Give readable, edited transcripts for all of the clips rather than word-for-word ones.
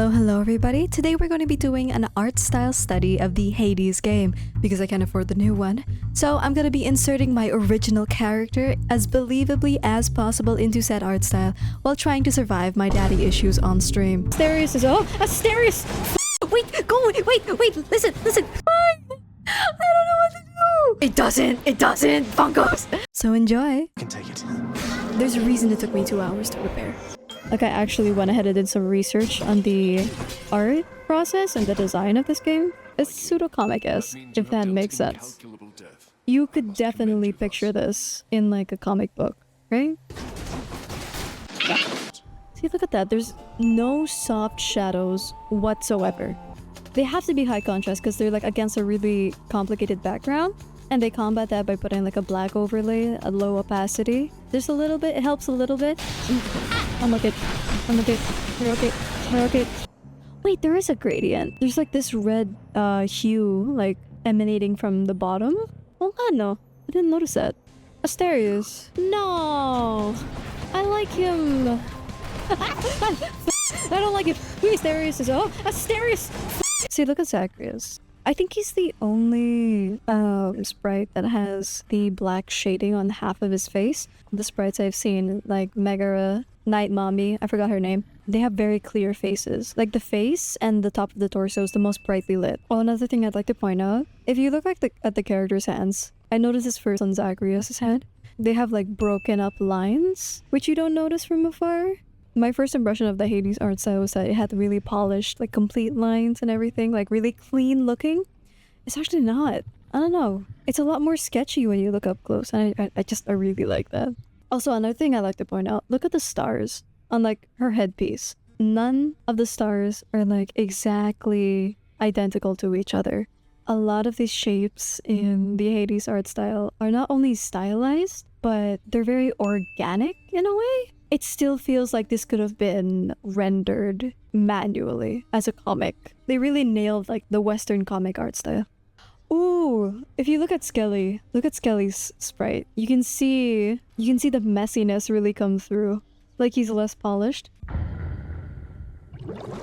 Hello everybody. Today we're going to be doing an art style study of the Hades game because I can't afford the new one. So I'm going to be inserting my original character as believably as possible into said art style while trying to survive my daddy issues on stream. Asterius is Asterius! Wait, listen! I don't know what to do! It doesn't! Funkos! So enjoy! Can take it. There's a reason it took me 2 hours to prepare. Like, I actually went ahead and did some research on the art process and the design of this game. It's pseudo-comic-esque, if that makes sense. You could definitely picture this in, like, a comic book, right? See, look at that. There's no soft shadows whatsoever. They have to be high contrast because they're, like, against a really complicated background. And they combat that by putting, like, a black overlay, a low opacity. There's a little bit, it helps a little bit. I'm okay. We're okay. Wait, there is a gradient. There's like this red hue like emanating from the bottom. Oh god, no. I didn't notice that. Asterius. No! I like him. I don't like it. Who Asterius is? Oh, Asterius! See, look at Zacharias. I think he's the only sprite that has the black shading on half of his face. The sprites I've seen, like Megara, Night Mommy, I forgot her name. They have very clear faces. Like the face and the top of the torso is the most brightly lit. Oh, another thing I'd like to point out. If you look like at the character's hands, I noticed this first on Zacharias' head. They have like broken up lines, which you don't notice from afar. My first impression of the Hades art style was that it had really polished, like complete lines and everything, like really clean looking. It's actually not. I don't know. It's a lot more sketchy when you look up close, and I really like that. Also, another thing I like to point out, look at the stars on like her headpiece. None of the stars are like exactly identical to each other. A lot of these shapes in the Hades art style are not only stylized, but they're very organic in a way. It still feels like this could have been rendered manually as a comic. They really nailed like the Western comic art style. Ooh, if you look at Skelly, look at Skelly's sprite. You can see the messiness really come through. Like he's less polished.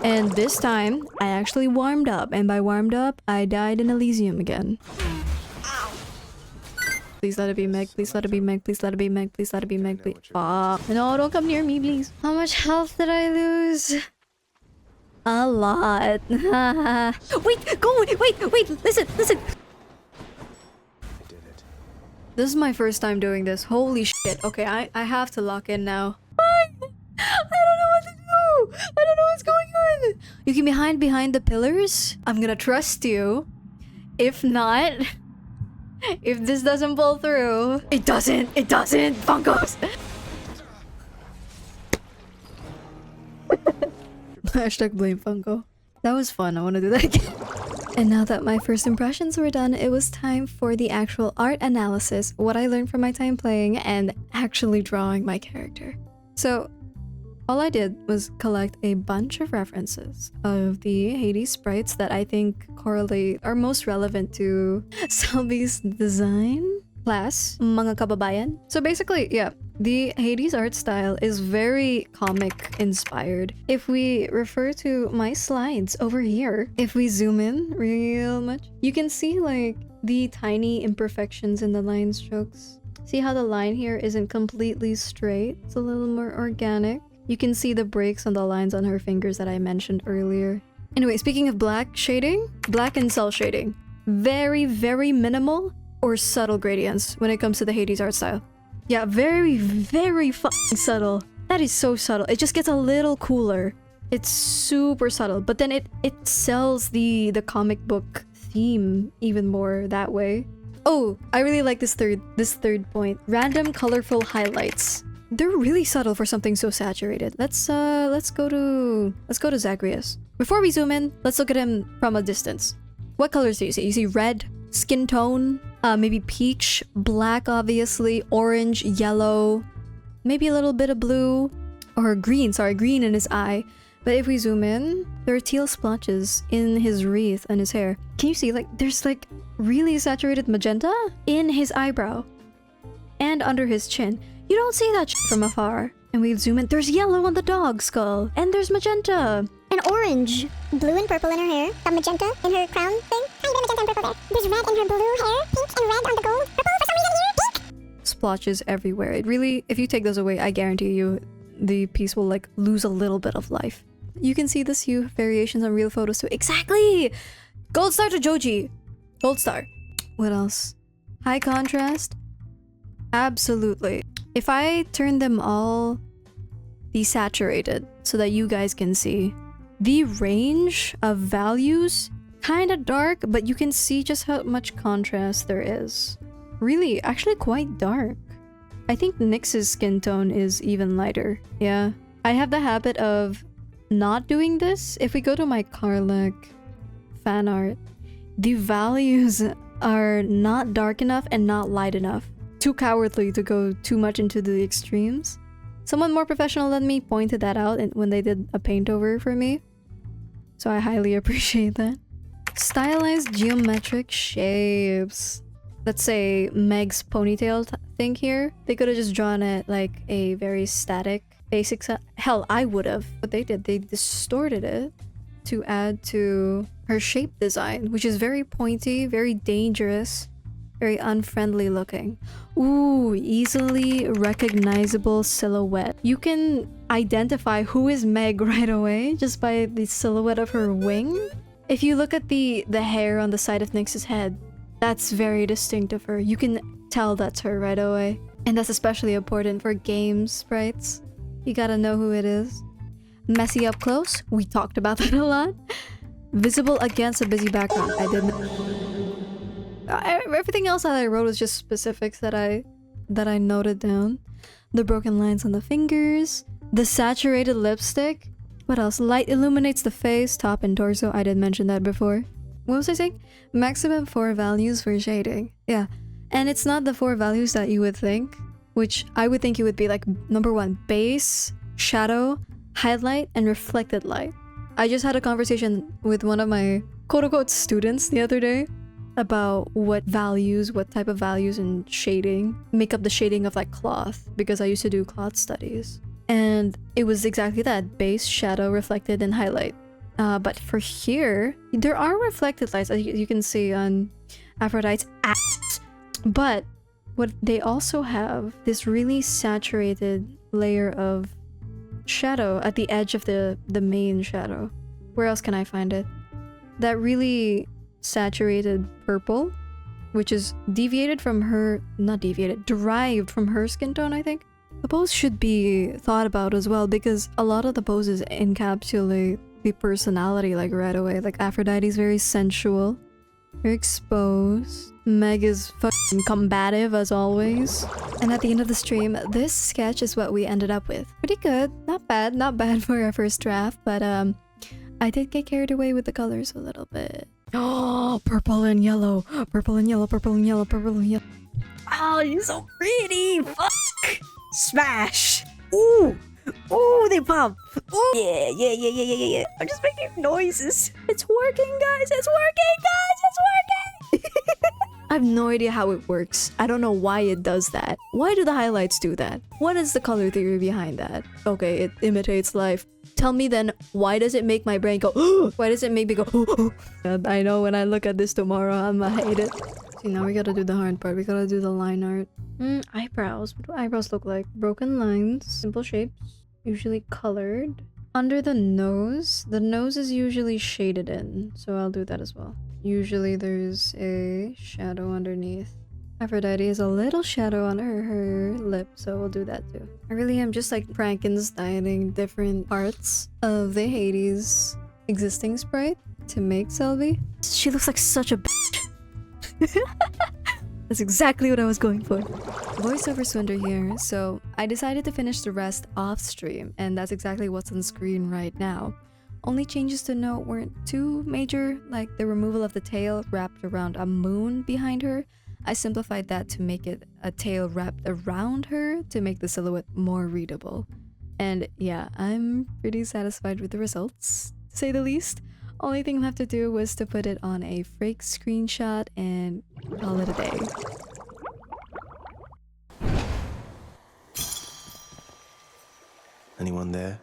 And this time, I actually warmed up. And by warmed up, I died in Elysium again. Please let it be Meg, please let it be Meg, please let it be Meg, please let it be Meg, please. No, don't come near me, please. How much health did I lose? A lot. Wait, listen. I did it. This is my first time doing this. Holy shit. Okay, I have to lock in now. I don't know what to do. I don't know what's going on. You can hide behind the pillars. I'm gonna trust you. If not... If this doesn't pull through... It doesn't! Funkos! Hashtag blame Funko. That was fun. I want to do that again. And now that my first impressions were done, it was time for the actual art analysis, what I learned from my time playing, and actually drawing my character. So, all I did was collect a bunch of references of the Hades sprites that I think correlate are most relevant to 𝗖𝗛𝗔𝗣𝗧𝗘𝗥𝗦 design class, mga kababayan. So basically, yeah, the Hades art style is very comic inspired. If we refer to my slides over here, if we zoom in real much, you can see like the tiny imperfections in the line strokes. See how the line here isn't completely straight? It's a little more organic. You can see the breaks on the lines on her fingers that I mentioned earlier. Anyway, speaking of black shading, black and cell shading. Very, very minimal or subtle gradients when it comes to the Hades art style. Yeah, very, very fucking subtle. That is so subtle. It just gets a little cooler. It's super subtle, but then it sells the comic book theme even more that way. Oh, I really like this third point. Random colorful highlights. They're really subtle for something so saturated. Let's go to Zacharias. Before we zoom in, let's look at him from a distance. What colors do you see? You see red, skin tone, maybe peach, black obviously, orange, yellow, maybe a little bit of blue, or green, sorry, green in his eye. But if we zoom in, there are teal splotches in his wreath and his hair. Can you see, like, there's like really saturated magenta in his eyebrow and under his chin. You don't see that shit from afar. And we zoom in, there's yellow on the dog skull, and there's magenta, and orange. Blue and purple in her hair. Got magenta in her crown thing. Tiny bit of magenta and purple there. There's red in her blue hair. Pink and red on the gold. Purple for some reason here. Pink! Splotches everywhere. It really, if you take those away, I guarantee you the piece will like lose a little bit of life. You can see this hue variations on real photos too. Exactly! Gold star to Joji. Gold star. What else? High contrast? Absolutely. If I turn them all desaturated so that you guys can see, the range of values kind of dark, but you can see just how much contrast there is. Really, actually quite dark. I think NYX's skin tone is even lighter. Yeah. I have the habit of not doing this. If we go to my Karlach fan art, the values are not dark enough and not light enough. Too cowardly to go too much into the extremes. Someone more professional than me pointed that out when they did a paint over for me. So I highly appreciate that. Stylized geometric shapes. Let's say Meg's ponytail thing here. They could have just drawn it like a very static, basic... Hell, I would have. What they did, they distorted it to add to her shape design, which is very pointy, very dangerous, very unfriendly looking. Ooh, easily recognizable silhouette. You can identify who is Meg right away just by the silhouette of her wing. If you look at the hair on the side of NYX's head, that's very distinct of her. You can tell that's her right away. And that's especially important for game sprites. You gotta know who it is. Messy up close. We talked about that a lot. Visible against a busy background. I didn't... Everything else that I wrote was just specifics that I noted down. The broken lines on the fingers. The saturated lipstick. What else? Light illuminates the face, top, and torso. I did mention that before. What was I saying? Maximum 4 values for shading. Yeah. And it's not the 4 values that you would think, which I would think it would be like number 1, base, shadow, highlight, and reflected light. I just had a conversation with one of my quote-unquote students the other day about what type of values and shading make up the shading of like cloth, because I used to do cloth studies. And it was exactly that: base, shadow, reflected, and highlight. But for here, there are reflected lights, as you can see on Aphrodite's ass. But what they also have, this really saturated layer of shadow at the edge of the main shadow. Where else can I find it? That really saturated purple, which is derived from her skin tone, I think. The pose should be thought about as well, because a lot of the poses encapsulate the personality like right away. Like Aphrodite's very sensual, very exposed. Meg is fucking combative as always. And at the end of the stream, this sketch is what we ended up with. Pretty good. Not bad for our first draft, but I did get carried away with the colors a little bit. Oh, purple and yellow. Purple and yellow, purple and yellow, purple and yellow. Oh, you're so pretty. Fuck. Smash. Ooh. Ooh, they pop. Ooh. Yeah. I'm just making noises. It's working, guys. It's working. I have no idea how it works. I don't know why it does that. Why do the highlights do that? What is the color theory behind that? Okay, it imitates life. Tell me then, why does it make my brain go, why does it make me go, I know when I look at this tomorrow, I'ma hate it. See, now we gotta do the hard part. We gotta do the line art. Eyebrows. What do eyebrows look like? Broken lines, simple shapes, usually colored. Under the nose is usually shaded in, so I'll do that as well. Usually there's a shadow underneath. Aphrodite has a little shadow on her lip, so we'll do that too. I really am just like Frankensteining different parts of the Hades existing sprite to make Selby. She looks like such a bitch. That's exactly what I was going for. Voiceover Swindler here, so I decided to finish the rest off stream, and that's exactly what's on screen right now. Only changes to note weren't too major, like the removal of the tail wrapped around a moon behind her. I simplified that to make it a tail wrapped around her to make the silhouette more readable. And yeah, I'm pretty satisfied with the results, to say the least. Only thing left to do was to put it on a fake screenshot and call it a day. Anyone there?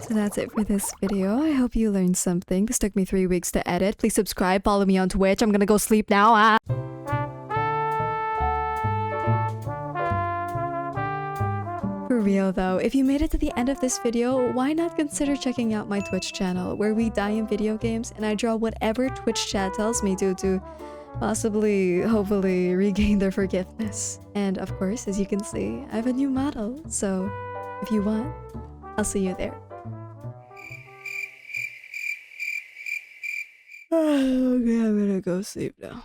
So that's it for this video. I hope you learned something. This took me 3 weeks to edit. Please subscribe, follow me on Twitch. I'm gonna go sleep now. For real though, if you made it to the end of this video, why not consider checking out my Twitch channel where we die in video games and I draw whatever Twitch chat tells me to possibly, hopefully, regain their forgiveness. And of course, as you can see, I have a new model, so if you want, I'll see you there. Okay, I'm gonna go sleep now.